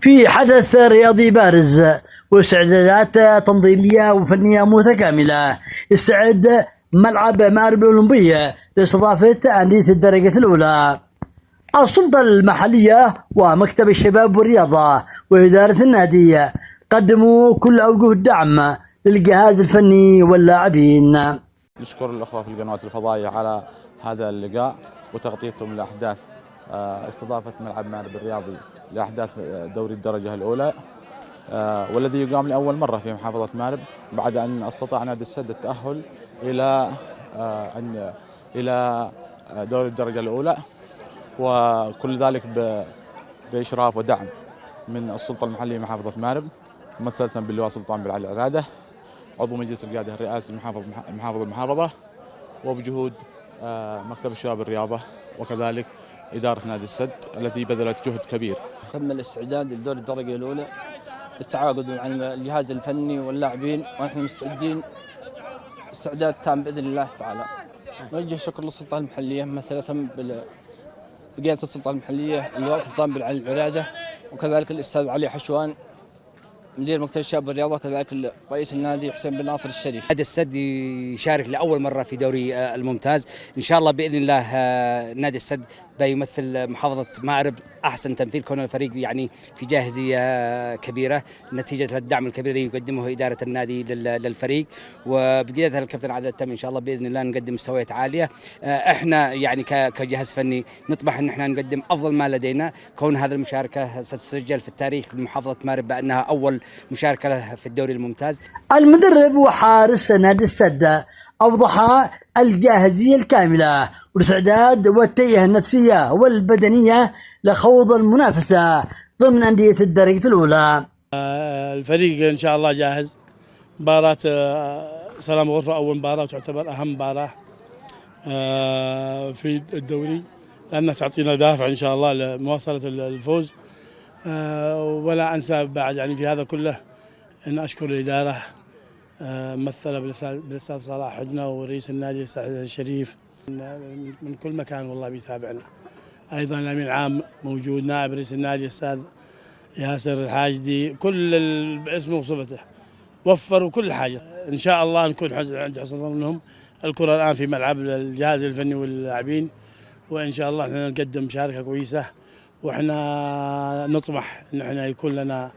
في حدث رياضي بارز واستعدادات تنظيمية وفنية متكاملة يستعد ملعب مآرب الأولمبية لاستضافة أندية الدرجة الأولى. السلطة المحلية ومكتب الشباب والرياضة وإدارة النادي قدموا كل أوجه الدعم للجهاز الفني واللاعبين. نشكر الأخوة في القنوات الفضائية على هذا اللقاء وتغطيتهم لأحداث استضافة ملعب مآرب الرياضي لأحداث دوري الدرجة الأولى، والذي يقام لأول مرة في محافظة مآرب بعد أن استطاع نادي السد التأهل إلى دوري الدرجة الأولى، وكل ذلك بإشراف ودعم من السلطة المحلية محافظة مآرب ممثلة باللواء سلطان بن علي العرادة عضو مجلس القيادة الرئاسي محافظ المحافظة، وبجهود مكتب الشباب الرياضة وكذلك إدارة نادي السد التي بذلت جهد كبير. تم الاستعداد لدور الدرجة الأولى بالتعاقد مع الجهاز الفني واللاعبين، ونحن مستعدين استعداد تام بإذن الله تعالى. نوجه الشكر للسلطة المحلية ممثلة بقيادة السلطة المحلية اللواء سلطان بن علي العرادة، وكذلك الأستاذ علي حشوان مدير مكتب الشباب والرياضة، وكذلك رئيس النادي حسين بن ناصر الشريف. نادي السد يشارك لأول مرة في دوري الممتاز، إن شاء الله بإذن الله نادي السد بيمثل محافظة مآرب أحسن تمثيل، كون الفريق يعني في جاهزية كبيرة نتيجة الدعم الكبير الذي يقدمه إدارة النادي للفريق، وبقيادة الكابتن عادل التام إن شاء الله بإذن الله نقدم مستويات عالية. احنا يعني كجهاز فني نطمح ان احنا نقدم افضل ما لدينا، كون هذه المشاركة ستسجل في التاريخ لمحافظة مآرب بأنها أول مشاركة له في الدوري الممتاز. المدرب وحارس نادي السد أوضح الجاهزية الكاملة والاستعداد والتهيئة النفسية والبدنية لخوض المنافسة ضمن أندية الدرجة الأولى. الفريق إن شاء الله جاهز. مباراة سلام غرفة أول مباراة تعتبر أهم مباراة في الدوري، لأنها تعطينا دافع إن شاء الله لمواصلة الفوز. ولا أنسى بعد يعني في هذا كله أن أشكر الإدارة ممثلة بالأستاذ صلاح حجنة ورئيس النادي الأستاذ الشريف من كل مكان والله بيتابعنا. أيضا الأمين العام موجود، نائب رئيس النادي الأستاذ ياسر الحاجدي، كل اسمه وصفته وفروا كل حاجة. إن شاء الله نكون عند حسن ظنهم. الكرة الآن في ملعب الجهاز الفني واللاعبين، وإن شاء الله احنا نقدم مشاركة كويسة، واحنا نطمح ان احنا يكون لنا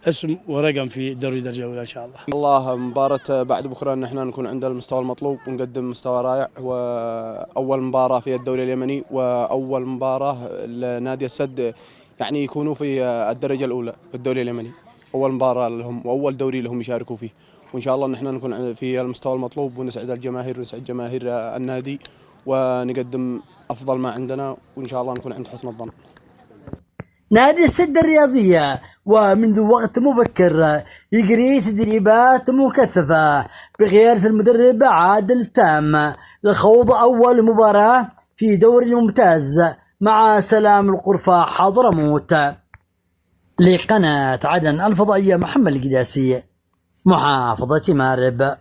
اسم ورقم في دوري الدرجة الأولى إن شاء الله. الله مباراة بعد بكرة ان احنا نكون عند المستوى المطلوب ونقدم مستوى رائع، وأول مباراة في الدوري اليمني وأول مباراة لنادي السد يعني يكونوا في الدرجة الأولى في الدوري اليمني، أول مباراة لهم وأول دوري لهم يشاركوا فيه، وإن شاء الله ان احنا نكون في المستوى المطلوب ونسعد الجماهير ونسعد جماهير النادي ونقدم أفضل ما عندنا، وإن شاء الله نكون عند حسن الظن. نادي السد الرياضية ومنذ وقت مبكر يجري تدريبات مكثفة بقيادة المدرب عادل التام لخوض أول مباراة في دوري الممتاز مع سلام القرفة حضرموت. لقناة عدن الفضائية محمد القداسي، محافظة مآرب.